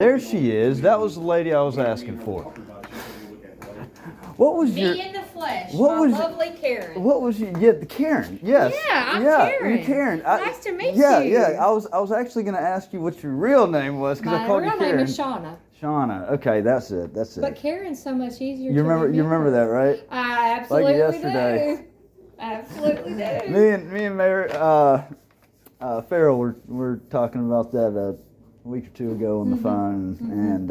There she is. That was the lady I was asking for. What was Me in the flesh. What was lovely Karen. What was your? Yeah, Karen. Yes. Yeah, I'm Karen. You're Karen. Nice to meet yeah, you. Yeah, I was actually going to ask you what your real name was because I called you Karen. My real name is Shauna. Shauna. Okay, that's it. But Karen's so much easier. You remember that, right? I absolutely like yesterday. do. Absolutely do. Me and Mayor Farrell were talking about that a week or two ago on the phone, and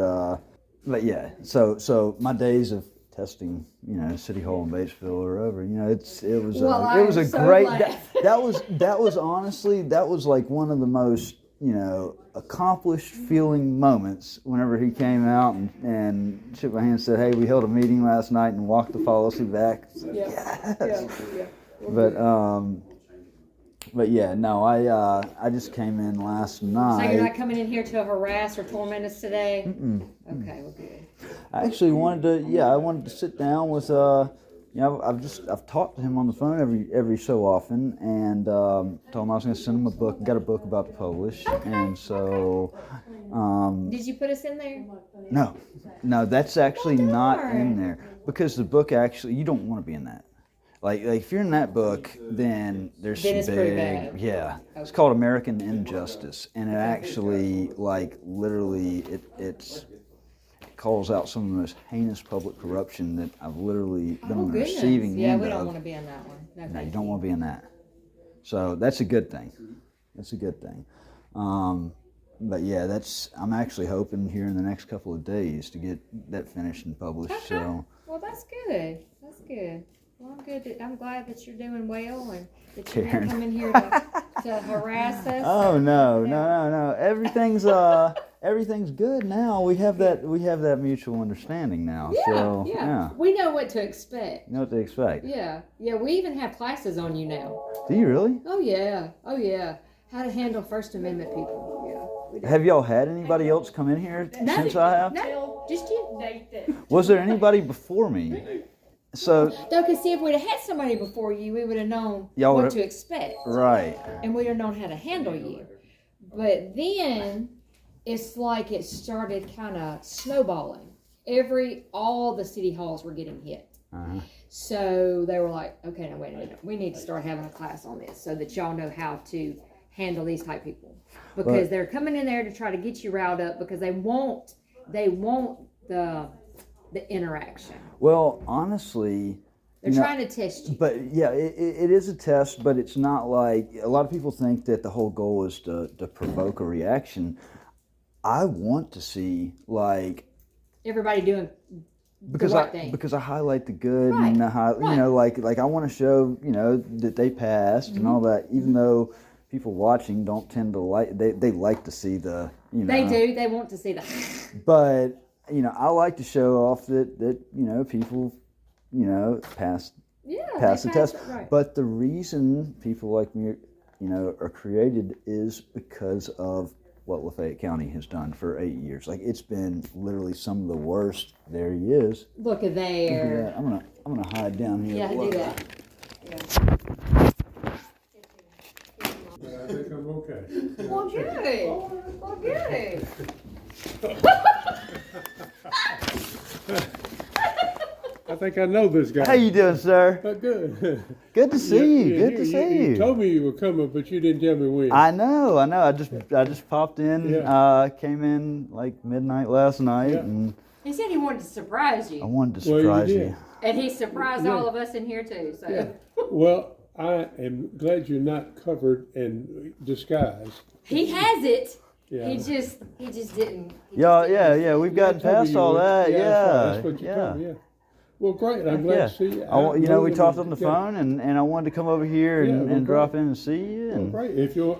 but yeah, so my days of testing, City Hall in Batesville are over. It was a great. That was honestly like one of the most accomplished feeling moments whenever he came out and shook my hand and said, "Hey, we held a meeting last night," and walked the policy back. So, yes. Yeah. But yeah, no, I just came in last night. So you're not coming in here to harass or torment us today? Okay, well, good. I actually wanted to sit down with I've talked to him on the phone every so often, and told him I was going to send him a book. Got a book about to publish, and so. Did you put us in there? No, that's actually not in there because the book actually you don't want to be in that. Like if you're in that book, then there's some big, yeah. Okay. It's called American Injustice, and it actually, literally, it calls out some of the most heinous public corruption that I've literally been on the receiving end of. Yeah, we don't want to be in that one. No, you don't want to be in that. So that's a good thing. But yeah, I'm actually hoping here in the next couple of days to get that finished and published. Okay. So. Well, that's good. Well, I'm glad that you're doing well and that you're Karen. not coming here to harass us. Oh no. Everything's good now. We have that mutual understanding now. Yeah. We know what to expect. You know what to expect. Yeah. We even have classes on you now. Do you really? Oh yeah. How to handle First Amendment people. Yeah. Have y'all had anybody else come in here since I have? No, just you. Was there anybody before me? So, because see, if we'd have had somebody before you, we would have known what to expect. Right. And we would have known how to handle you. But then, it's like it started kind of snowballing. All the city halls were getting hit. Uh-huh. So, they were like, okay, now wait a minute. We need to start having a class on this so that y'all know how to handle these type people. Because they're coming in there to try to get you riled up because they want the interaction. Well, honestly, they're trying to test you. But yeah, it is a test, but it's not like a lot of people think that the whole goal is to provoke a reaction. I want to see everybody doing the right thing. Because I highlight the good and I want to show that they passed and all that, even though people watching don't tend to they like to see the They do. They want to see that. But I like to show off that people, pass the test. Right. But the reason people like me, are created is because of what Lafayette County has done for 8 years. It's been literally some of the worst. There he is. Look at there. Yeah, I'm gonna hide down here. Yeah, do that. I think I'm okay. Well, good. I think I know this guy. How you doing, sir? Good. Good to see you. Good to see you. You told me you were coming, but you didn't tell me when. I know. I just popped in. Yeah. Came in midnight last night, and he said he wanted to surprise you. I wanted to surprise you. And he surprised all of us in here too. So. Yeah. Well, I am glad you're not covered in disguise. He has it. Yeah. He just didn't. Yeah. We've gotten past all that. Yeah. That's what you told me. Yeah. Well, great. I'm glad to see you. We talked on the phone, and I wanted to come over here and drop in and see you. And great. If you're,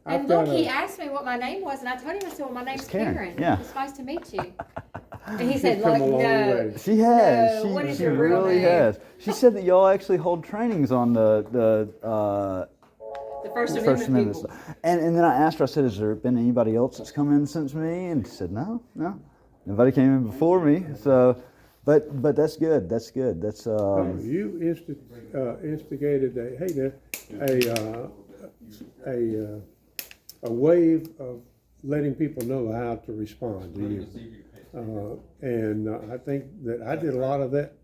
and look, he asked me what my name was, and I told him, I said, well, my name's Karen. Yeah. It's nice to meet you. And he said, come like, a long no. way. She has. No, what is she your real really name? has. She said that y'all actually hold trainings on the First Amendment people. And then I asked her, I said, has there been anybody else that's come in since me? And she said, no. Nobody came in before me. So, but that's good. That's good. That's you instigated a wave of letting people know how to respond to you. And I think that I did a lot of that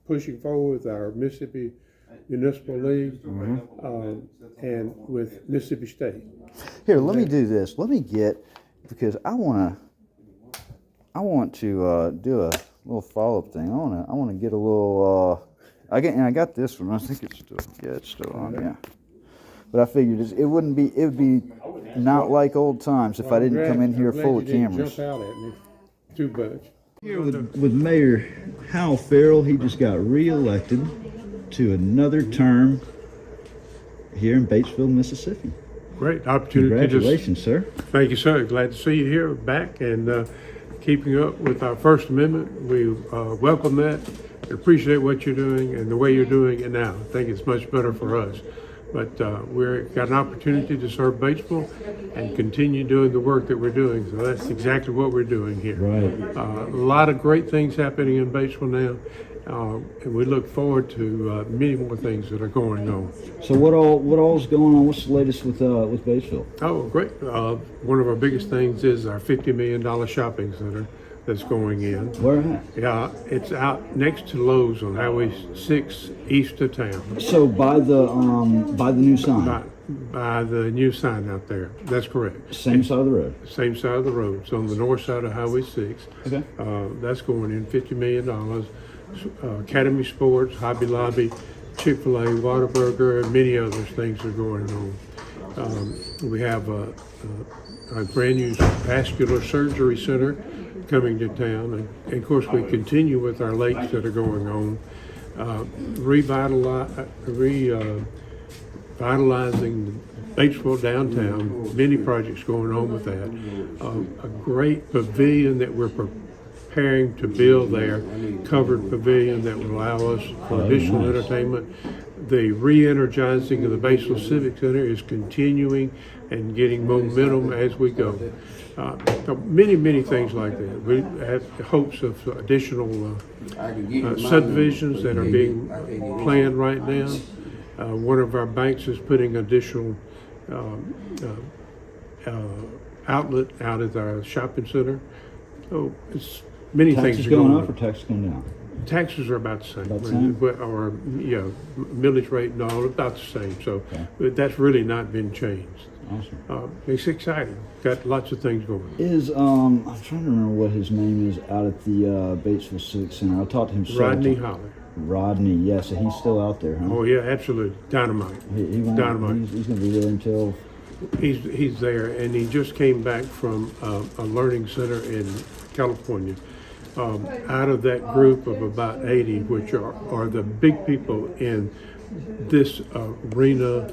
pushing forward with our Mississippi Municipal League and with Mississippi State. Here, let me do this. Let me get, because I want to do a little follow-up thing. I want to get a little. I got this one. I think it's still on. Yeah. But I figured it would be not like old times if I didn't come in here full of cameras. Jump out at me too much. Here with Mayor Hal Ferrell, he just got re-elected to another term here in Batesville, Mississippi. Great opportunity. Congratulations, sir. Thank you, sir. Glad to see you here back and keeping up with our First Amendment. We welcome that and appreciate what you're doing and the way you're doing it now. I think it's much better for us. But we've got an opportunity to serve Batesville and continue doing the work that we're doing. So that's exactly what we're doing here. Right. A lot of great things happening in Batesville now, and we look forward to many more things that are going on. So what all's going on? What's the latest with Batesville? Oh, great! One of our biggest things is our $50 million shopping center that's going in. Where at? Yeah, it's out next to Lowe's on Highway 6 east of town. So by the new sign. By the new sign out there. That's correct. Same side of the road. Same side of the road. It's on the north side of Highway 6. Okay. That's going in $50 million. Academy Sports, Hobby Lobby, Chick-fil-A, Whataburger, and many other things are going on. We have a brand new vascular surgery center coming to town, and of course we continue with our lakes that are going on, revitalizing Batesville downtown. Many projects going on with that. A great pavilion that we're preparing to build there, covered pavilion that will allow us for additional entertainment. The re-energizing of the Batesville Civic Center is continuing and getting momentum as we go. Many things like that. We have hopes of additional subdivisions that are being planned right now. One of our banks is putting additional outlet out at our shopping center. So it's many things Taxes are going going up or on. taxes going down? Taxes are about the same, About the same? or millage rate and all about the same. So that's really not been changed. Awesome. It's exciting. Got lots of things going on. Is I'm trying to remember what his name is out at the Batesville Civic Center. I talked to him. Rodney Holler. Rodney, yes, so he's still out there, huh? Oh yeah, absolutely. Dynamite. He won't- Dynamite. He's going to be there until. He's there, and he just came back from a learning center in California. Out of that group of about 80, which are the big people in this arena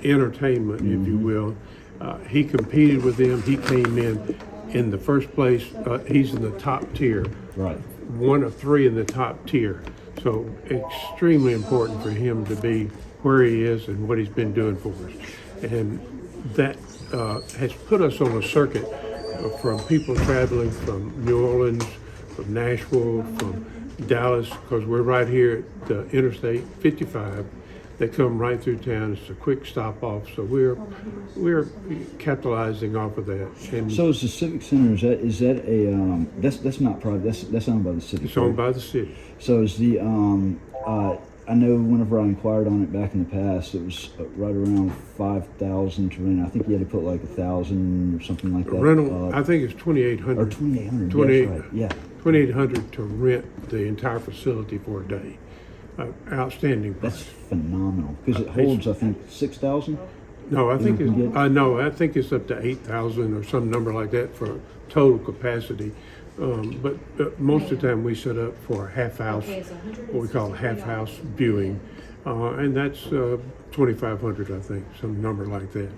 entertainment, if you will, he competed with them. He came in the first place. He's in the top tier. Right. One of three in the top tier. So extremely important for him to be where he is and what he's been doing for us. And that has put us on a circuit from people traveling from New Orleans, from Nashville, from Dallas, because we're right here at the Interstate 55. They come right through town. It's a quick stop off. So we're capitalizing off of that. And So is the Civic Center, is that a that's not private, that's owned by the city? it's owned by the city. So is the I know whenever I inquired on it back in the past, it was right around 5,000 to rent. I think you had to put like 1,000 or something like that. Rental, I think it's 2,800. or 2,800. 28. That's right. Yeah. 2,800 to rent the entire facility for a day. Outstanding That's price. phenomenal because it holds, I think, 6,000. No, I think You can it's get- no, I think it's up to 8,000 or some number like that for total capacity. But most of the time we set up for a half house, what we call a half house viewing, and that's 2,500, I think, some number like that.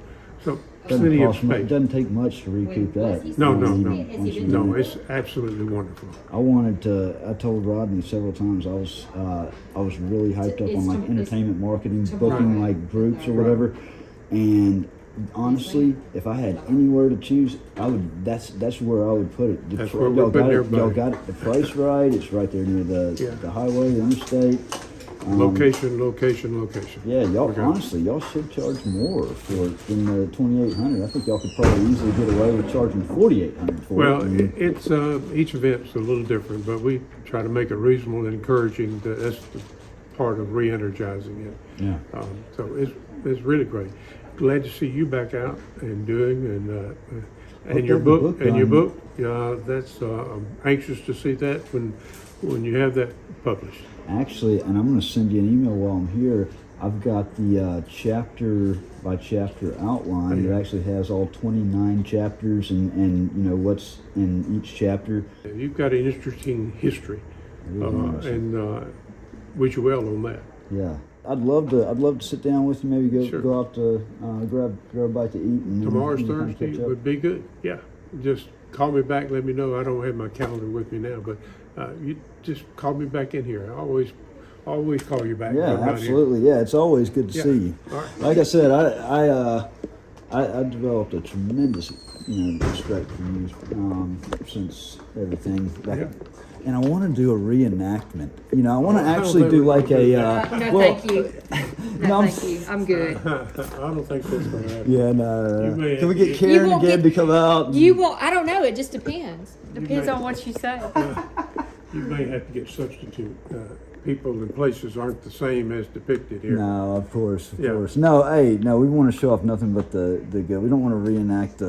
So plenty of It space. doesn't take much to recoup that. No, once you do No, it. it's absolutely wonderful. I told Rodney several times I was really hyped up on like entertainment marketing, booking like groups or whatever. And honestly, if I had anywhere to choose, I would. That's where I would put it. That's where we're putting everybody. Y'all got it, the price right. It's right there near the highway, the interstate. Location. Yeah, y'all Okay. honestly, y'all should charge more for it than the 2,800. I think y'all could probably easily get away with charging 4,800 for Well, it. it's each event's a little different, but we try to make it reasonable and encouraging. That's the part of re-energizing it. Yeah. So it's really great. Glad to see you back out and doing and your got the book book and your done. book. That's I'm anxious to see that when you have that published. Actually, and I'm going to send you an email while I'm here. I've got the chapter by chapter outline. It actually has all 29 chapters and you know what's in each chapter. You've got an interesting history, and wish you well on that. Yeah, I'd love to sit down with you. Maybe Sure. go out to grab a bite to eat. And Tomorrow's kind of Thursday catch up. would be good. Yeah, just call me back. Let me know. I don't have my calendar with me now, but you just call me back in here. I always call you back. Yeah, when I'm not here. absolutely. Yeah, it's always good to Yeah. see you. All right. Like I said, I developed a tremendous respect for you since everything back. Yeah. And I want to do a reenactment. I want to I don't actually think do we're like gonna do a. that. No, well, thank you. no, No, I'm thank you. I'm good. I don't think that's going to happen. Yeah, no. You may Can we have get to- You Karen won't again get- to come out? and- You will. I don't know. It just depends. Depends may- on what you say. You may have to get substitute. People and places aren't the same as depicted here. No, of course, Yeah. No, hey, no, we want to show off nothing but the good. We don't want to reenact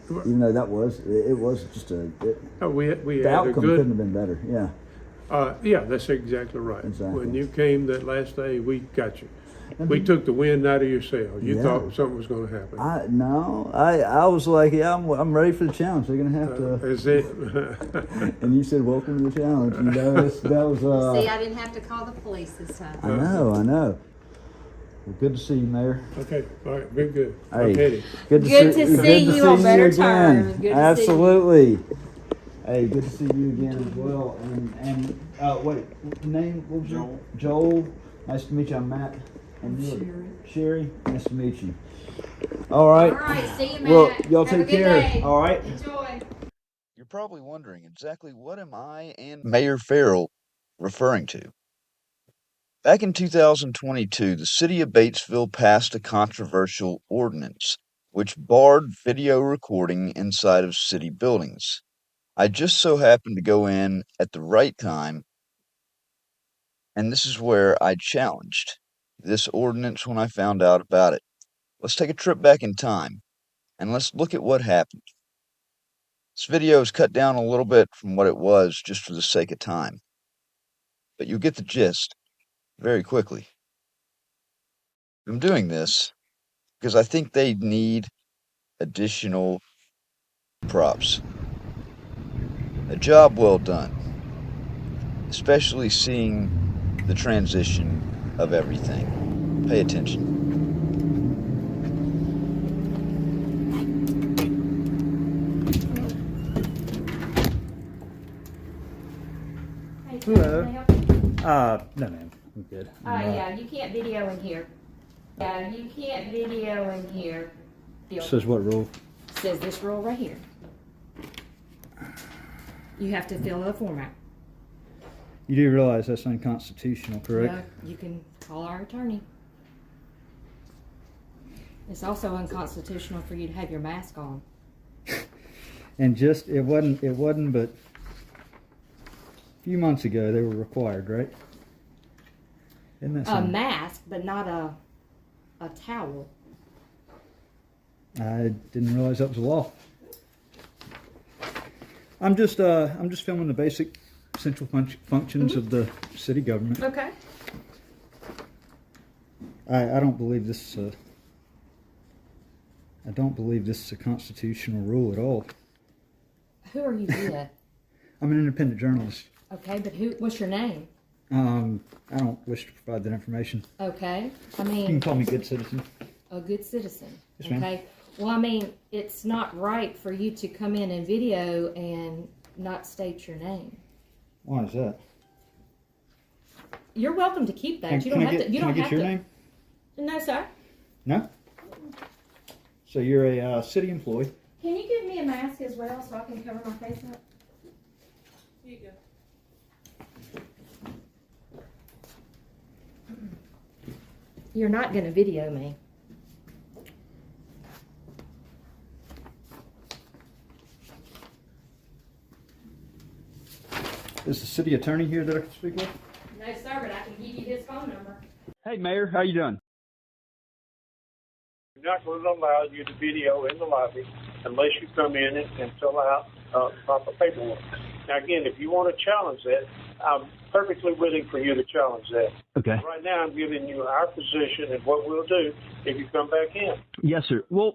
even though it was just We the had a outcome couldn't good. have been better. Yeah. Yeah, that's exactly right. Exactly. When you came that last day, we got you. We took the wind out of your sails. You Yeah. thought something was going to happen. I was like, yeah, I'm ready for the challenge. They're gonna have to. Is it? And you said, welcome to the challenge. That was. See, I didn't have to call the police this time. I know. Well, good to see you, Mayor. Okay, all right, very good. Hey, Okay. Good to see you on better terms. Good to see you. Absolutely. Hey, good to see you again as well. And wait, name? What was your Joel. Nice to meet you. I'm Matt. And you, Sherry. Nice to meet you. All right. All right, see you, Matt. Well, y'all Have a take good care. day. All right. Enjoy. You're probably wondering exactly what am I and Mayor Farrell referring to. Back in 2022, the City of Batesville passed a controversial ordinance which barred video recording inside of city buildings. I just so happened to go in at the right time, and this is where I challenged this ordinance when I found out about it. Let's take a trip back in time, and let's look at what happened. This video is cut down a little bit from what it was just for the sake of time, but you'll get the gist very quickly. I'm doing this because I think they need additional props. A job well done, especially seeing the transition of everything. Pay attention. Hey, Hello. can I help you? No, ma'am. I'm good. Yeah, you can't video in here. Yeah, you can't video in here. Deal. Says what rule? Says this rule right here. You have to fill the form out. You do realize that's unconstitutional, correct? Yeah, you can call our attorney. It's also unconstitutional for you to have your mask on. And it wasn't but a few months ago they were required, right? Isn't that A something? mask, but not a towel. I didn't realize that was a law. I'm just filming the basic central functions of the city government. Okay. I don't believe this. I don't believe this is a constitutional rule at all. Who are you with? I'm an independent journalist. Okay, but what's your name? I don't wish to provide that information. Okay. I You can mean, call me good citizen. a good citizen. Yes, ma'am. Okay. Well, I mean, it's not right for you to come in and video and not state your name. Why is that? You're welcome to keep that. You Can don't I have get, to. You can I don't get have your to. name? No, sir. No? So you're a city employee. Can you give me a mask as well so I can cover my face up? Here you go. You're not gonna video me. Is the city attorney here that I can speak with? No, sir, but I can give you his phone number. Hey, Mayor, how you doing? We're not going to allow you to video in the lobby unless you come in and fill out proper paperwork. Now, again, if you want to challenge that, I'm perfectly willing for you to challenge that. Okay. Right now, I'm giving you our position and what we'll do if you come back in. Yes, sir. Well,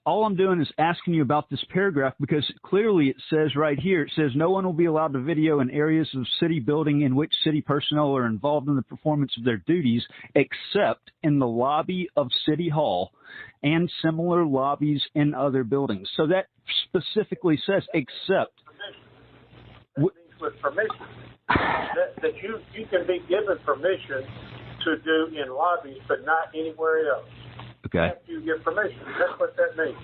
all I'm doing is asking you about this paragraph because clearly it says right here, it says no one will be allowed to video in areas of city building in which city personnel are involved in the performance of their duties except in the lobby of City Hall and similar lobbies in other buildings. So that specifically says except. That means with permission. that you can be given permission to do in lobbies, but not anywhere else. Okay. After you get permission. That's what that means.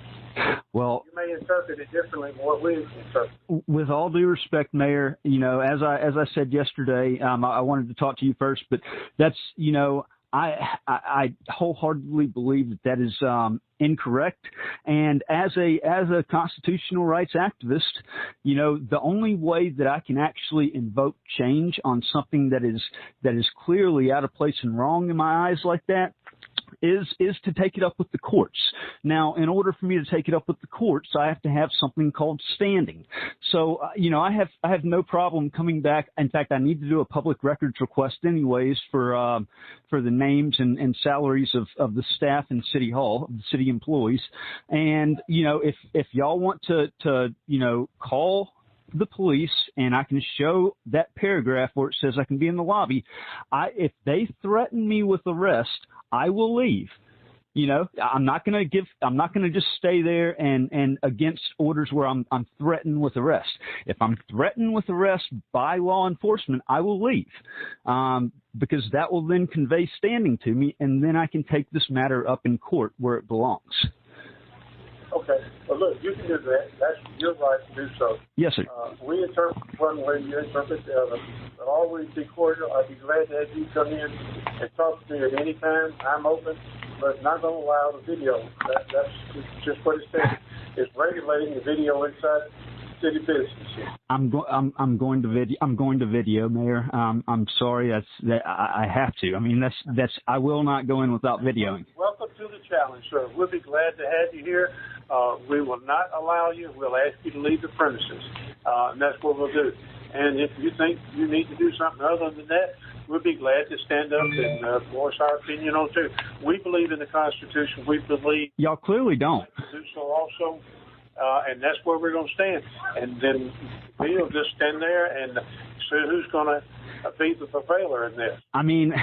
Well, you may interpret it differently than what we interpret. With all due respect, Mayor, you know, as I said yesterday, I wanted to talk to you first, but that's, you know, I wholeheartedly believe that is incorrect. And as a constitutional rights activist, you know, the only way that I can actually invoke change on something that is clearly out of place and wrong in my eyes like that is to take it up with the courts. Now, in order for me to take it up with the courts, I have to have something called standing. So, you know, I have no problem coming back. In fact, I need to do a public records request anyways for the names and salaries of the staff in City Hall, of the city employees. And, you know, if y'all want to, you know, call the police and I can show that paragraph where it says I can be in the lobby, if they threaten me with arrest, I will leave. You know, I'm not going to just stay there and against orders where I'm threatened with arrest. If I'm threatened with arrest by law enforcement, I will leave, because that will then convey standing to me, and then I can take this matter up in court where it belongs. Okay. Well, look, you can do that. That's your right to do so. Yes, sir. We interpret one way, you interpret the other. But always be cordial. I'd be glad to have you come in and talk to me at any time. I'm open, but not going to allow the video. That's just what it says. It's regulating the video inside city businesses. I'm going to video, Mayor. I'm sorry. I have to. I mean, I will not go in without videoing. Welcome to the challenge, sir. We'll be glad to have you here. We will not allow you. We'll ask you to leave the premises, and that's what we'll do. And if you think you need to do something other than that, we'll be glad to stand up and voice our opinion on too. We believe in the Constitution. We believe y'all clearly don't. Do so also, and that's where we're going to stand. And then we'll just stand there and see who's going to be the prevailer in this. I mean,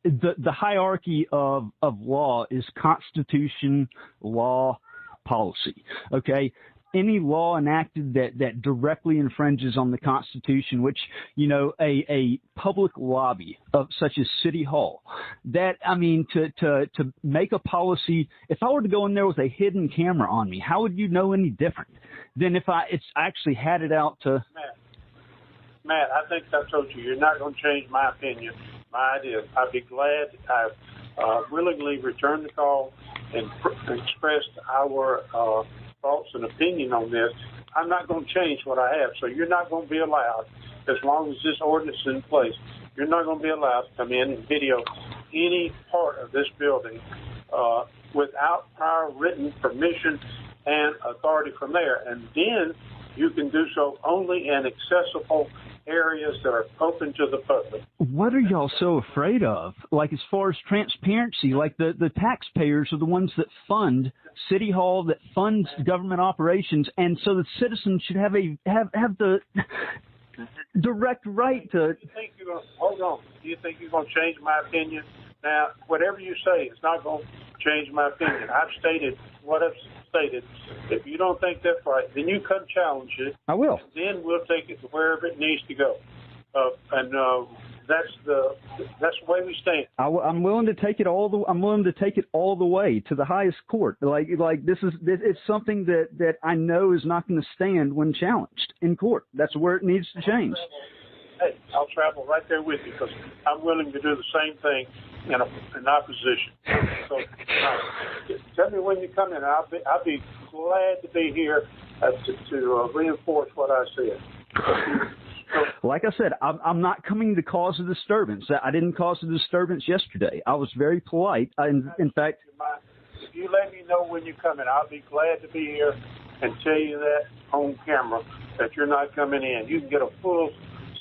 the hierarchy of law is Constitution, law, policy. Okay. Any law enacted that directly infringes on the Constitution, which, you know, a public lobby of such as City Hall, that, I mean, to make a policy, if I were to go in there with a hidden camera on me, how would you know any different than if it's actually had it out to... Matt, I think I told you, you're not going to change my opinion, my idea. I'd be glad. I've willingly returned the call and expressed our thoughts and opinion on this. I'm not going to change what I have, so you're not going to be allowed, as long as this ordinance is in place, you're not going to be allowed to come in and video any part of this building without prior written permission and authority from there. And then you can do so only in accessible areas that are open to the public. What are y'all so afraid of? Like, as far as transparency, like the taxpayers are the ones that fund City Hall, that funds government operations, and so the citizens should have the direct right to... Hold on. Do you think you're going to change my opinion? Now, whatever you say, it's not going to change my opinion. I've stated what I've stated. If you don't think that's right, then you come challenge it. I will. Then we'll take it to wherever it needs to go. That's the way we stand. I'm willing to take it all the way to the highest court. Like it's something that I know is not going to stand when challenged in court. That's where it needs to change. hey, I'll travel right there with you because I'm willing to do the same thing in opposition. So tell me when you come in. I'll be glad to be here to reinforce what I said. Like I said, I'm not coming to cause a disturbance. I didn't cause a disturbance yesterday. I was very polite. In fact, if you let me know when you come in, I'll be glad to be here and tell you that on camera that you're not coming in. You can get a full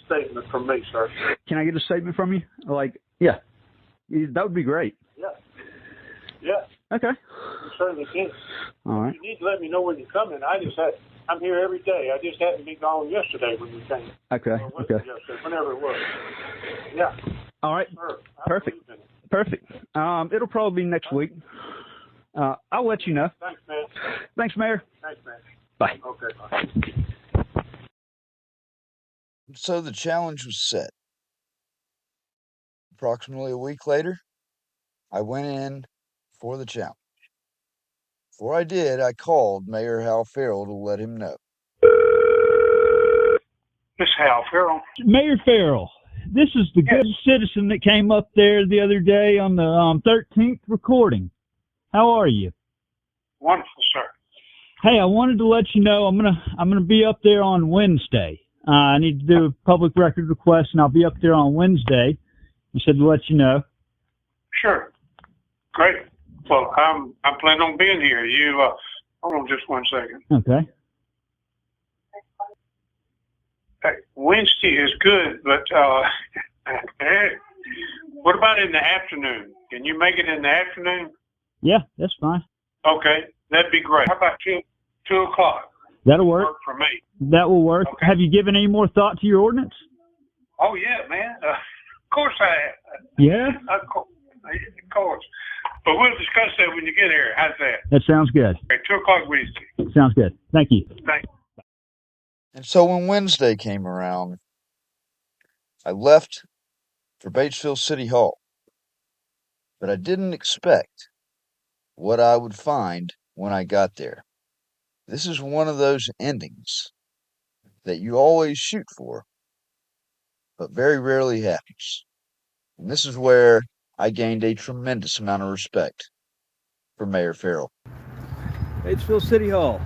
statement from me, sir. Can I get a statement from you? Like, yeah, that would be great. Yeah. Yeah. Okay. You certainly can. All right. You need to let me know when you come in. I'm here every day. I just happened to be gone yesterday when you came. Okay. Okay. Yesterday, whenever it was. Yeah. All right. Sure. Perfect. Perfect. It'll probably be next week. I'll let you know. Thanks, man. Thanks, Mayor. Thanks, man. Bye. Okay, bye. So the challenge was set. Approximately a week later, I went in for the challenge. Before I did, I called Mayor Hal Farrell to let him know. This is Hal Ferrell. Mayor Farrell, this is the good citizen that came up there the other day on the 13th recording. How are you? Wonderful, sir. Hey, I wanted to let you know I'm gonna be up there on Wednesday. I need to do a public record request, and I'll be up there on Wednesday. You said to let you know. Sure. Great. Well, I'm planning on being here. Hold on just 1 second. Okay. Hey, Wednesday is good, but what about in the afternoon? Can you make it in the afternoon? Yeah, that's fine. Okay, that'd be great. How about 2 o'clock? That'll work. For me. That will work. Okay. Have you given any more thought to your ordinance? Oh yeah, man. Of course I have. Yeah? Of course. But we'll discuss that when you get here. How's that? That sounds good. Okay, 2 o'clock Wednesday. Sounds good. Thank you. Thanks. And so when Wednesday came around, I left for Batesville City Hall. But I didn't expect what I would find when I got there. This is one of those endings that you always shoot for, but very rarely happens. And this is where I gained a tremendous amount of respect for Mayor Farrell. Batesville City Hall.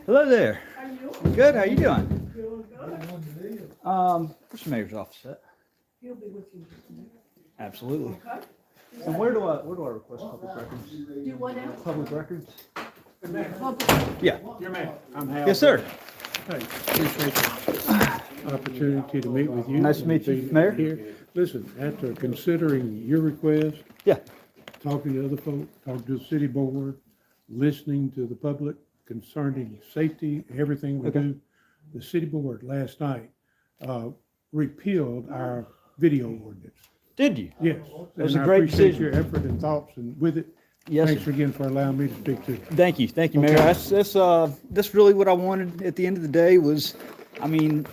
Hello there. How are you? Good. How you doing? Where's the mayor's office at? He'll be with you just a minute. Absolutely. Okay? And where do I request public records? Do what now? Public records? Public. Yeah. Your man, I'm Hal. Yes, sir. Hey, appreciate the opportunity to meet with you. Nice to meet you, Be Mayor. here. Listen, after considering your request, Yeah. talking to other folk, talking to the city board, listening to the public concerning safety, everything we Okay. do, the city board last night repealed our video ordinance. Did you? Yes. It was and a I great appreciate decision. your effort and thoughts and with it. Yes, Thanks sir. again for allowing me to speak to you. Thank you, Mayor. That's really what I wanted at the end of the day was, I mean,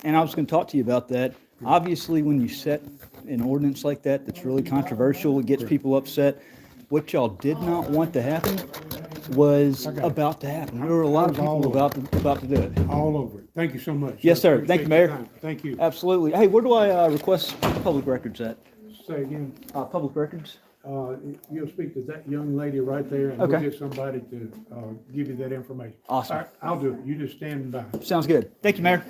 and I was going to talk to you about that. Obviously, when you set an ordinance like that, that's really controversial, it gets people upset. What y'all did not want to happen was about to happen. There were a lot of people about to do it. All over it. Thank you so much. Yes, sir. I Thank you, appreciate your Mayor. time. Thank you. Absolutely. Hey, where do I request public records at? Say again, Public records? you'll speak to that young lady right there and we'll Okay. get somebody to give you that information. Awesome. All right, I'll do it. You just stand by. Sounds good. Thank you, Mayor.